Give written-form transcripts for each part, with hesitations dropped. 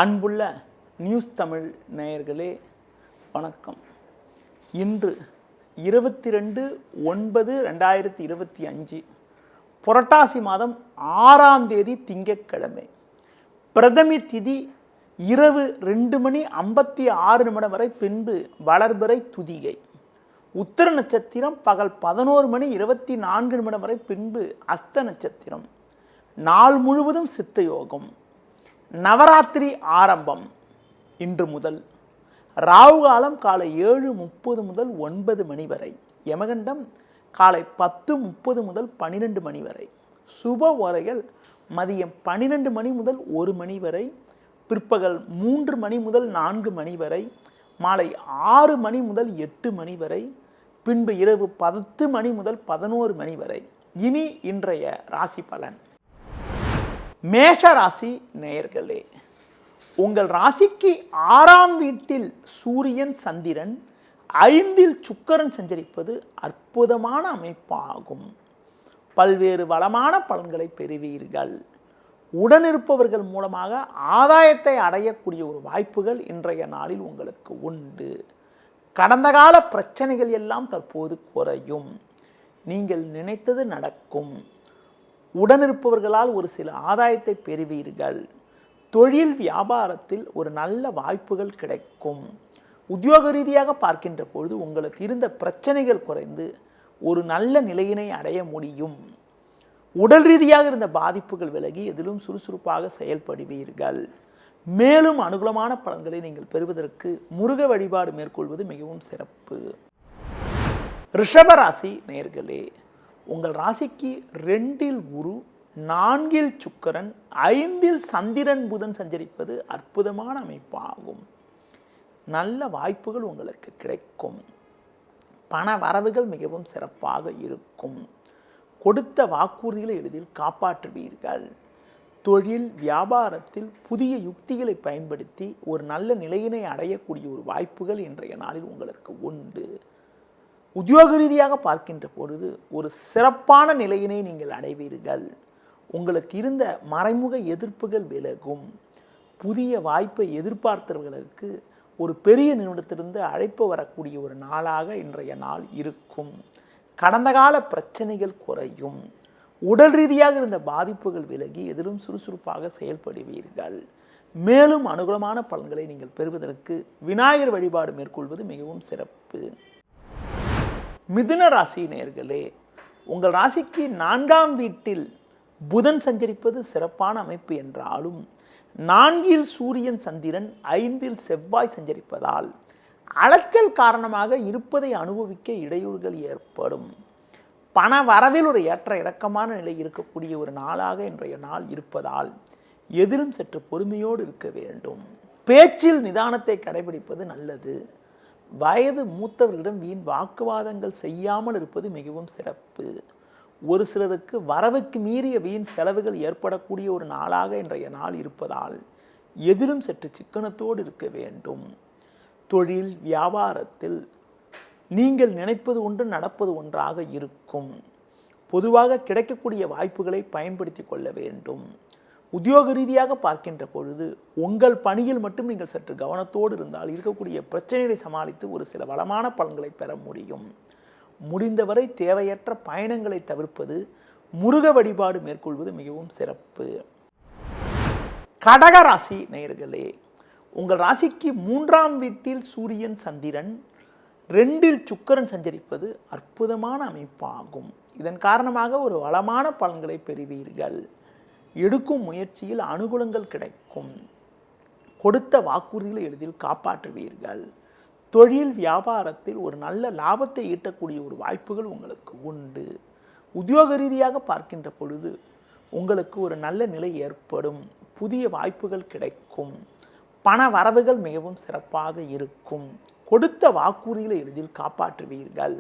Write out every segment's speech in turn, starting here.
அன்புள்ள நியூஸ் தமிழ் நேயர்களே வணக்கம். இன்று 22/9/2025 புரட்டாசி மாதம் 6ஆம் தேதி திங்கட்கிழமை. பிரதமி திதி இரவு 2:56 வரை, பின்பு வளர்பிறை துதிகை. உத்திர நட்சத்திரம் பகல் 11:24 வரை, பின்பு அஸ்த நட்சத்திரம். நாள் முழுவதும் சித்த யோகம். நவராத்திரி ஆரம்பம் இன்று முதல். ராகு காலம் காலை 7:30 முதல் 9 மணி வரை. யமகண்டம் காலை 10:30 முதல் 12 மணி வரை. சுப ஓரைகள் மதியம் 12 மணி முதல் 1 மணி வரை, பிற்பகல் 3 மணி முதல் 4 மணி வரை, மாலை 6 மணி முதல் 8 மணி வரை, பின்பு இரவு 10 மணி முதல் 11 மணி வரை. இனி இன்றைய ராசி பலன். மேஷ ராசி நேயர்களே, உங்கள் ராசிக்கு 6ஆம் வீட்டில் சூரியன் சந்திரன், 5இல் சுக்கிரன் சஞ்சரிப்பது அற்புதமான அமைப்பாகும். பல்வேறு வளமான பலன்களை பெறுவீர்கள். உடனிருப்பவர்கள் மூலமாக ஆதாயத்தை அடையக்கூடிய ஒரு வாய்ப்புகள் இன்றைய நாளில் உங்களுக்கு உண்டு. கடந்த கால பிரச்சனைகள் எல்லாம் தற்போது குறையும். நீங்கள் நினைத்தது நடக்கும். உடனிருப்பவர்களால் ஒரு சில ஆதாயத்தை பெறுவீர்கள். தொழில் வியாபாரத்தில் ஒரு நல்ல வாய்ப்புகள் கிடைக்கும். உத்தியோக ரீதியாக பார்க்கின்ற பொழுது உங்களுக்கு இருந்த பிரச்சனைகள் குறைந்து ஒரு நல்ல நிலையினை அடைய முடியும். உடல் ரீதியாக இருந்த பாதிப்புகள் விலகி எதிலும் சுறுசுறுப்பாக செயல்படுவீர்கள். மேலும் அனுகூலமான பலன்களை நீங்கள் பெறுவதற்கு முருக வழிபாடு மேற்கொள்வது மிகவும் சிறப்பு. ரிஷபராசி நேயர்களே, உங்கள் ராசிக்கு 2இல் குரு, 4இல் சுக்கிரன், 5இல் சந்திரன் புதன் சஞ்சரிப்பது அற்புதமான அமைப்பாகும். நல்ல வாய்ப்புகள் உங்களுக்கு கிடைக்கும். பண வரவுகள் மிகவும் சிறப்பாக இருக்கும். கொடுத்த வாக்குறுதிகளை எளிதில் காப்பாற்றுவீர்கள். தொழில் வியாபாரத்தில் புதிய யுக்திகளை பயன்படுத்தி ஒரு நல்ல நிலையினை அடையக்கூடிய ஒரு வாய்ப்புகள் இன்றைய நாளில் உங்களுக்கு உண்டு. உத்தியோக ரீதியாக பார்க்கின்ற பொழுது ஒரு சிறப்பான நிலையினை நீங்கள் அடைவீர்கள். உங்களுக்கு இருந்த மறைமுக எதிர்ப்புகள் விலகும். புதிய வாய்ப்பை எதிர்பார்த்தவர்களுக்கு ஒரு பெரிய நிறுவனத்திலிருந்து அழைப்பு வரக்கூடிய ஒரு நாளாக இன்றைய நாள் இருக்கும். கடந்த கால பிரச்சனைகள் குறையும். உடல் ரீதியாக இருந்த பாதிப்புகள் விலகி எதிலும் சுறுசுறுப்பாக செயல்படுவீர்கள். மேலும் அனுகூலமான பலன்களை நீங்கள் பெறுவதற்கு விநாயகர் வழிபாடு மேற்கொள்வது மிகவும் சிறப்பு. மிதுன ராசி நேயர்களே, உங்கள் ராசிக்கு 4ஆம் வீட்டில் புதன் சஞ்சரிப்பது சிறப்பான அமைப்பு என்றாலும் 4இல் சூரியன் சந்திரன், 5இல் செவ்வாய் சஞ்சரிப்பதால் அலைச்சல் காரணமாக இருப்பதை அனுபவிக்க இடையூறுகள் ஏற்படும். பண வரவில் ஒரு ஏற்ற இறக்கமான நிலை இருக்கக்கூடிய ஒரு நாளாக இன்றைய நாள் இருப்பதால் எதிலும் சற்று பொறுமையோடு இருக்க வேண்டும். பேச்சில் நிதானத்தை கடைபிடிப்பது நல்லது. வயது மூத்தவர்களிடம் வீண் வாக்குவாதங்கள் செய்யாமல் இருப்பது மிகவும் சிறப்பு. ஒரு சிலருக்கு வரவுக்கு மீறிய வீண் செலவுகள் ஏற்படக்கூடிய ஒரு நாளாக இன்றைய நாள் இருப்பதால் எதிலும் சற்று சிக்கனத்தோடு இருக்க வேண்டும். தொழில் வியாபாரத்தில் நீங்கள் நினைப்பது ஒன்று நடப்பது ஒன்றாக இருக்கும். பொதுவாக கிடைக்கக்கூடிய வாய்ப்புகளை பயன்படுத்தி கொள்ள வேண்டும். உத்தியோக ரீதியாக பார்க்கின்ற பொழுது உங்கள் பணியில் மட்டும் நீங்கள் சற்று கவனத்தோடு இருந்தால் இருக்கக்கூடிய பிரச்சனைகளை சமாளித்து ஒரு சில வளமான பலன்களை பெற முடியும். முடிந்தவரை தேவையற்ற பயணங்களை தவிர்ப்பது, முருக வழிபாடு மேற்கொள்வது மிகவும் சிறப்பு. கடக ராசி நேயர்களே, உங்கள் ராசிக்கு 3ஆம் வீட்டில் சூரியன் சந்திரன், 2இல் சுக்கிரன் சஞ்சரிப்பது அற்புதமான அமைப்பாகும். இதன் காரணமாக ஒரு வளமான பலன்களை பெறுவீர்கள். எடுக்கும் முயற்சியில் அனுகூலங்கள் கிடைக்கும். கொடுத்த வாக்குறுதிகளை எளிதில் காப்பாற்றுவீர்கள். தொழில் வியாபாரத்தில் ஒரு நல்ல லாபத்தை ஈட்டக்கூடிய ஒரு வாய்ப்புகள் உங்களுக்கு உண்டு. உத்தியோக ரீதியாக பார்க்கின்ற பொழுது உங்களுக்கு ஒரு நல்ல நிலை ஏற்படும். புதிய வாய்ப்புகள் கிடைக்கும். பண வரவுகள் மிகவும் சிறப்பாக இருக்கும். கொடுத்த வாக்குறுதிகளை எளிதில் காப்பாற்றுவீர்கள்.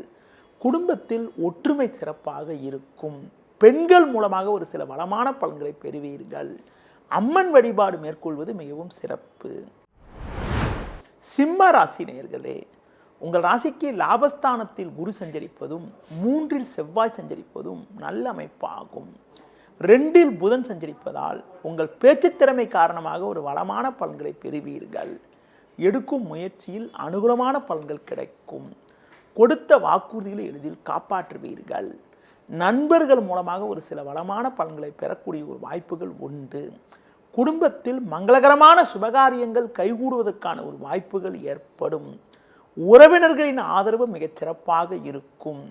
குடும்பத்தில் ஒற்றுமை சிறப்பாக இருக்கும். பெண்கள் மூலமாக ஒரு சில வளமான பலன்களை பெறுவீர்கள். அம்மன் வழிபாடு மேற்கொள்வது மிகவும் சிறப்பு. சிம்ம ராசி நேயர்களே, உங்கள் ராசிக்கு லாபஸ்தானத்தில் குரு சஞ்சரிப்பதும் 3இல் செவ்வாய் சஞ்சரிப்பதும் நல்ல அமைப்பாகும். 2 புதன் சஞ்சரிப்பதால் உங்கள் பேச்சு திறமை காரணமாக ஒரு வளமான பலன்களை பெறுவீர்கள். எடுக்கும் முயற்சியில் அனுகூலமான பலன்கள் கிடைக்கும். கொடுத்த வாக்குறுதிகளை எளிதில் காப்பாற்றுவீர்கள். நண்பர்கள் மூலமாக ஒரு சில வளமான பலன்களை பெறக்கூடிய ஒரு வாய்ப்புகள் உண்டு. குடும்பத்தில் மங்களகரமான சுபகாரியங்கள் கைகூடுவதற்கான ஒரு வாய்ப்புகள் ஏற்படும். உறவினர்களின் ஆதரவு மிகச் சிறப்பாக இருக்கும்.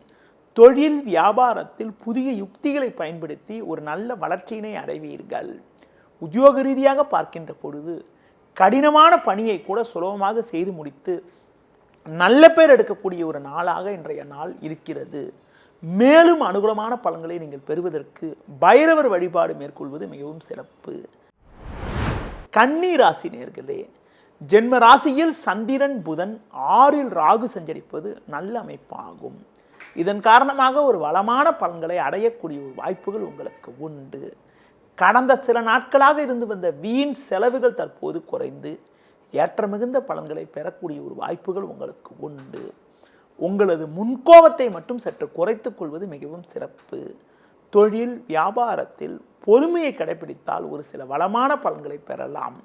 தொழில் வியாபாரத்தில் புதிய யுக்திகளை பயன்படுத்தி ஒரு நல்ல வளர்ச்சியினை அடைவீர்கள். உத்தியோக ரீதியாக பார்க்கின்ற பொழுது கடினமான பணியை கூட சுலபமாக செய்து முடித்து நல்ல பேர் எடுக்கக்கூடிய ஒரு நாளாக இன்றைய நாள் இருக்கிறது. மேலும் அனுகூலமான பலன்களை நீங்கள் பெறுவதற்கு பைரவர் வழிபாடு மேற்கொள்வது மிகவும் சிறப்பு. கன்னி ராசி நேயர்களே, ஜென்ம ராசியில் சந்திரன் புதன் 6 ராகு சஞ்சரிப்பது நல்ல அமைப்பாகும். இதன் காரணமாக ஒரு வளமான பலன்களை அடையக்கூடிய ஒரு வாய்ப்புகள் உங்களுக்கு உண்டு. கடந்த சில நாட்களாக இருந்து வந்த வீண் செலவுகள் தற்போது குறைந்து ஏற்ற மிகுந்த பலன்களை பெறக்கூடிய ஒரு வாய்ப்புகள் உங்களுக்கு உண்டு. உங்களது முன்கோபத்தை மட்டும் சற்று குறைத்துக் கொள்வது மிகவும் சிறப்பு. தொழில் வியாபாரத்தில் பொறுமையை கடைபிடித்தால் ஒரு சில வளமான பலன்களை பெறலாம்.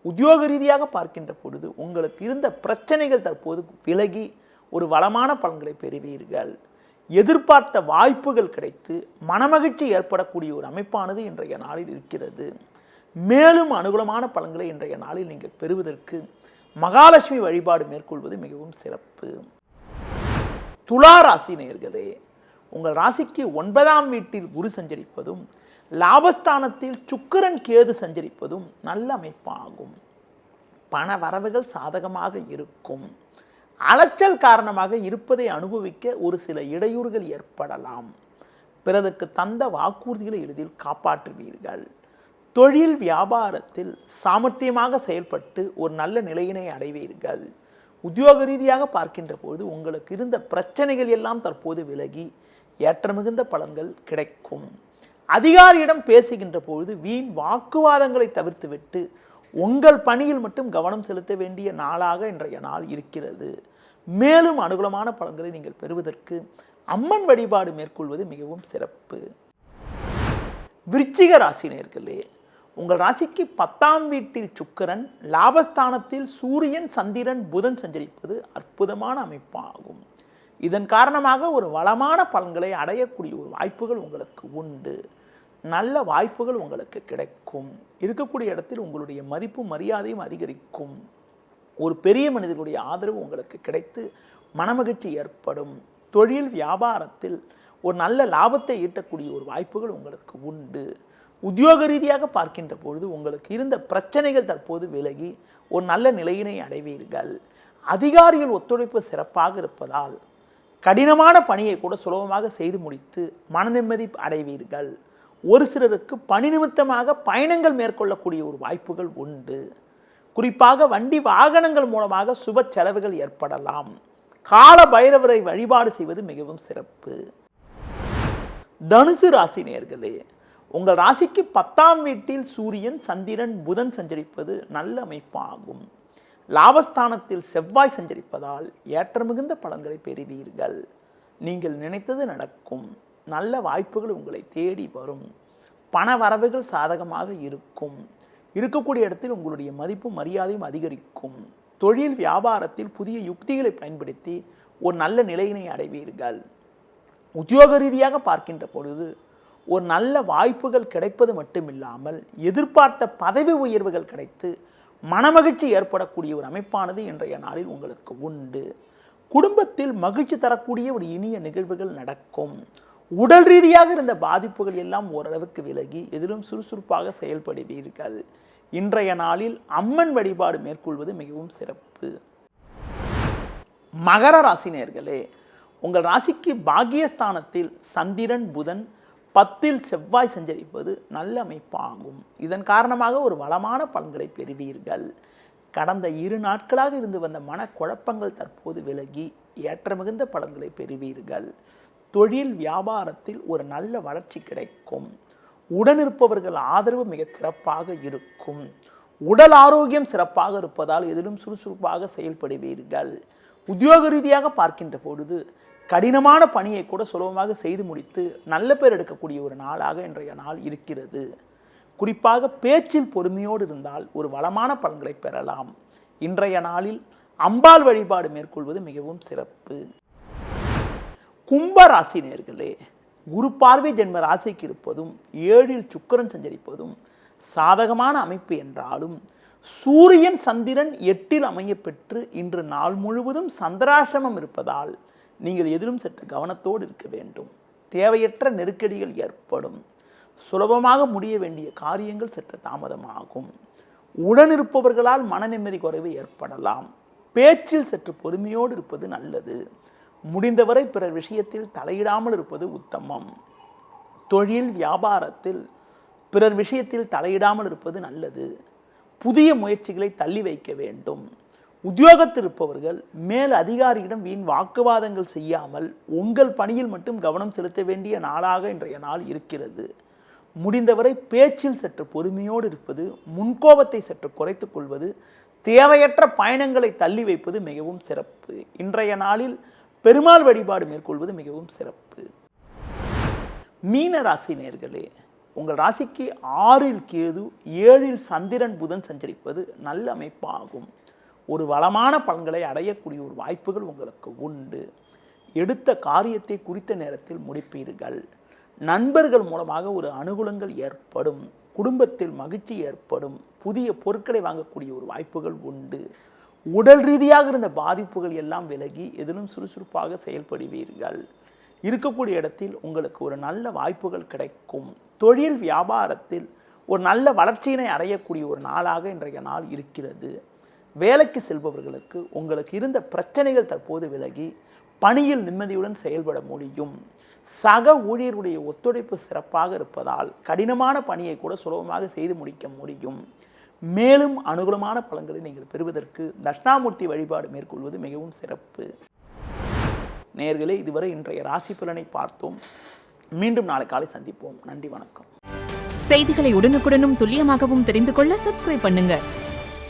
உத்தியோக ரீதியாக பார்க்கின்ற பொழுது உங்களுக்கு இருந்த பிரச்சனைகள் தற்போது விலகி ஒரு வளமான பலன்களை பெறுவீர்கள். எதிர்பார்த்த வாய்ப்புகள் கிடைத்து மனமகிழ்ச்சி ஏற்படக்கூடிய ஒரு அமைப்பானது இன்றைய நாளில் இருக்கிறது. மேலும் அனுகூலமான பலன்களை இன்றைய நாளில் நீங்கள் பெறுவதற்கு மகாலட்சுமி வழிபாடு மேற்கொள்வது மிகவும் சிறப்பு. துலா ராசி நேயர்களே, உங்கள் ராசிக்கு 9ஆம் வீட்டில் குரு சஞ்சரிப்பதும் லாபஸ்தானத்தில் சுக்கிரன் கேது சஞ்சரிப்பதும் நல்ல அமைப்பாகும். பண வரவுகள் சாதகமாக இருக்கும். அலைச்சல் காரணமாக இருப்பதை அனுபவிக்க ஒரு சில இடையூறுகள் ஏற்படலாம். பிறருக்கு தந்த வாக்குறுதிகளை எளிதில் காப்பாற்றுவீர்கள். தொழில் வியாபாரத்தில் சாமர்த்தியமாக செயல்பட்டு ஒரு நல்ல நிலையினை அடைவீர்கள். உத்தியோக ரீதியாக பார்க்கின்ற பொழுது உங்களுக்கு இருந்த பிரச்சனைகள் எல்லாம் தற்போது விலகி ஏற்ற மிகுந்த பலன்கள் கிடைக்கும். அதிகாரியிடம் பேசுகின்ற பொழுது வீண் வாக்குவாதங்களை தவிர்த்துவிட்டு உங்கள் பணியில் மட்டும் கவனம் செலுத்த வேண்டிய நாளாக இன்றைய நாள் இருக்கிறது. மேலும் அனுகூலமான பலன்களை நீங்கள் பெறுவதற்கு அம்மன் வழிபாடு மேற்கொள்வது மிகவும் சிறப்பு. விருச்சிக ராசி நேயர்களே, உங்கள் ராசிக்கு 10ஆம் வீட்டில் சுக்கிரன், லாபஸ்தானத்தில் சூரியன் சந்திரன் புதன் சஞ்சரிப்பது அற்புதமான அமைப்பாகும். இதன் காரணமாக ஒரு வளமான பலன்களை அடையக்கூடிய ஒரு வாய்ப்புகள் உங்களுக்கு உண்டு. நல்ல வாய்ப்புகள் உங்களுக்கு கிடைக்கும். இருக்கக்கூடிய இடத்தில் உங்களுடைய மதிப்பு மரியாதையும் அதிகரிக்கும். ஒரு பெரிய மனிதர்களுடைய ஆதரவு உங்களுக்கு கிடைத்து மனமகிழ்ச்சி ஏற்படும். தொழில் வியாபாரத்தில் ஒரு நல்ல லாபத்தை ஈட்டக்கூடிய ஒரு வாய்ப்புகள் உங்களுக்கு உண்டு. உத்தியோக ரீதியாக பார்க்கின்ற பொழுது உங்களுக்கு இருந்த பிரச்சனைகள் தற்போது விலகி ஒரு நல்ல நிலையினை அடைவீர்கள். அதிகாரிகள் ஒத்துழைப்பு சிறப்பாக இருப்பதால் கடினமான பணியை கூட சுலபமாக செய்து முடித்து மன நிம்மதி அடைவீர்கள். ஒரு சிலருக்கு பணி நிமித்தமாக பயணங்கள் மேற்கொள்ளக்கூடிய ஒரு வாய்ப்புகள் உண்டு. குறிப்பாக வண்டி வாகனங்கள் மூலமாக சுப செலவுகள் ஏற்படலாம். கால பைரவரை வழிபாடு செய்வது மிகவும் சிறப்பு. தனுசு ராசி நேயர்களே, உங்கள் ராசிக்கு 10ஆம் வீட்டில் சூரியன் சந்திரன் புதன் சஞ்சரிப்பது நல்ல அமைப்பாகும். லாபஸ்தானத்தில் செவ்வாய் சஞ்சரிப்பதால் ஏற்ற மிகுந்த பலன்களை பெறுவீர்கள். நீங்கள் நினைத்தது நடக்கும். நல்ல வாய்ப்புகள் உங்களை தேடி வரும். பண வரவுகள் சாதகமாக இருக்கும். இருக்கக்கூடிய இடத்தில் உங்களுடைய மதிப்பு மரியாதையும் அதிகரிக்கும். தொழில் வியாபாரத்தில் புதிய யுக்திகளை பயன்படுத்தி ஒரு நல்ல நிலையினை அடைவீர்கள். உத்தியோக ரீதியாக பார்க்கின்ற பொழுது ஒரு நல்ல வாய்ப்புகள் கிடைப்பது மட்டுமில்லாமல் எதிர்பார்த்த பதவி உயர்வுகள் கிடைத்து மனமகிழ்ச்சி ஏற்படக்கூடிய ஒரு அமைப்பானது இன்றைய நாளில் உங்களுக்கு உண்டு. குடும்பத்தில் மகிழ்ச்சி தரக்கூடிய ஒரு இனிய நிகழ்வுகள் நடக்கும். உடல் ரீதியாக இருந்த பாதிப்புகள் எல்லாம் ஓரளவுக்கு விலகி எதிலும் சுறுசுறுப்பாக செயல்படுவீர்கள். இன்றைய நாளில் அம்மன் வழிபாடு மேற்கொள்வது மிகவும் சிறப்பு. மகர ராசி நேயர்களே, உங்கள் ராசிக்கு பாக்கியஸ்தானத்தில் சந்திரன் புதன் 10இல் செவ்வாய் சஞ்சரிப்பது நல்ல அமைப்பாகும். இதன் காரணமாக ஒரு வளமான பலன்களை பெறுவீர்கள். கடந்த 2 நாட்களாக இருந்து வந்த மனக்குழப்பங்கள் தற்போது விலகி ஏற்ற மிகுந்த பலன்களை பெறுவீர்கள். தொழில் வியாபாரத்தில் ஒரு நல்ல வளர்ச்சி கிடைக்கும். உடனிருப்பவர்கள் ஆதரவு மிக சிறப்பாக இருக்கும். உடல் ஆரோக்கியம் சிறப்பாக இருப்பதால் எதிலும் சுறுசுறுப்பாக செயல்படுவீர்கள். உத்தியோக ரீதியாக பார்க்கின்ற பொழுது கடினமான பணியை கூட சுலபமாக செய்து முடித்து நல்ல பேர் எடுக்கக்கூடிய ஒரு நாளாக இன்றைய நாள் இருக்கிறது. குறிப்பாக பேச்சில் பொறுமையோடு இருந்தால் ஒரு வளமான பலன்களை பெறலாம். இன்றைய நாளில் அம்பாள் வழிபாடு மேற்கொள்வது மிகவும் சிறப்பு. கும்ப ராசி நேயர்களே, குரு பார்வை ஜென்ம ராசிக்கு இருப்பதும் 7ல் சுக்கிரன் சஞ்சரிப்பதும் சாதகமான அமைப்பு என்றாலும் சூரியன் சந்திரன் 8ல் அமைய பெற்று இன்று நாள் முழுவதும் சந்திராசிரமம் இருப்பதால் நீங்கள் எதிலும் சற்று கவனத்தோடு இருக்க வேண்டும். தேவையற்ற நெருக்கடிகள் ஏற்படும். சுலபமாக முடிய வேண்டிய காரியங்கள் சற்று தாமதமாகும். உடனிருப்பவர்களால் மன நிம்மதி குறைவு ஏற்படலாம். பேச்சில் சற்று பொறுமையோடு இருப்பது நல்லது. முடிந்தவரை பிறர் விஷயத்தில் தலையிடாமல் இருப்பது உத்தமம். தொழில் வியாபாரத்தில் பிறர் விஷயத்தில் தலையிடாமல் இருப்பது நல்லது. புதிய முயற்சிகளை தள்ளி வைக்க வேண்டும். உத்தியோகத்தில் இருப்பவர்கள் மேல் அதிகாரியிடம் வீண் வாக்குவாதங்கள் செய்யாமல் உங்கள் பணியில் மட்டும் கவனம் செலுத்த வேண்டிய நாளாக இன்றைய நாள் இருக்கிறது. முடிந்தவரை பேச்சில் சற்று பொறுமையோடு இருப்பது, முன்கோபத்தை சற்று குறைத்துக் கொள்வது, தேவையற்ற பயணங்களை தள்ளி வைப்பது மிகவும் சிறப்பு. இன்றைய நாளில் பெருமாள் வழிபாடு மேற்கொள்வது மிகவும் சிறப்பு. மீன ராசி நேயர்களே, உங்கள் ராசிக்கு 6ல் கேது 7ல் சந்திரன் புதன் சஞ்சரிப்பது நல்ல அமைப்பாகும். ஒரு வளமான பலன்களை அடையக்கூடிய ஒரு வாய்ப்புகள் உங்களுக்கு உண்டு. எடுத்த காரியத்தை குறித்த நேரத்தில் முடிப்பீர்கள். நண்பர்கள் மூலமாக ஒரு அனுகூலங்கள் ஏற்படும். குடும்பத்தில் மகிழ்ச்சி ஏற்படும். புதிய பொருட்களை வாங்கக்கூடிய ஒரு வாய்ப்புகள் உண்டு. உடல் ரீதியாக இருந்த பாதிப்புகள் எல்லாம் விலகி எதிலும் சுறுசுறுப்பாக செயல்படுவீர்கள். இருக்கக்கூடிய இடத்தில் உங்களுக்கு ஒரு நல்ல வாய்ப்புகள் கிடைக்கும். தொழில் வியாபாரத்தில் ஒரு நல்ல வளர்ச்சியினை அடையக்கூடிய ஒரு நாளாக இன்றைய நாள் இருக்கிறது. வேலைக்கு செல்பவர்களுக்கு உங்களுக்கு இருந்த பிரச்சனைகள் தற்போது விலகி பணியில் நிம்மதியுடன் செயல்பட முடியும். சக ஊழியருடைய ஒத்துழைப்பு சிறப்பாக இருப்பதால் கடினமான பணியை கூட சுலபமாக செய்து முடிக்க முடியும். மேலும் அனுகூலமான பலன்களை நீங்கள் பெறுவதற்கு தட்சிணாமூர்த்தி வழிபாடு மேற்கொள்வது மிகவும் சிறப்பு. நேயர்களே, இதுவரை இன்றைய ராசி பலனை பார்த்தோம். மீண்டும் நாளை காலை சந்திப்போம். நன்றி, வணக்கம். செய்திகளை உடனுக்குடனும் துல்லியமாகவும் தெரிந்து கொள்ள சப்ஸ்கிரைப் பண்ணுங்க.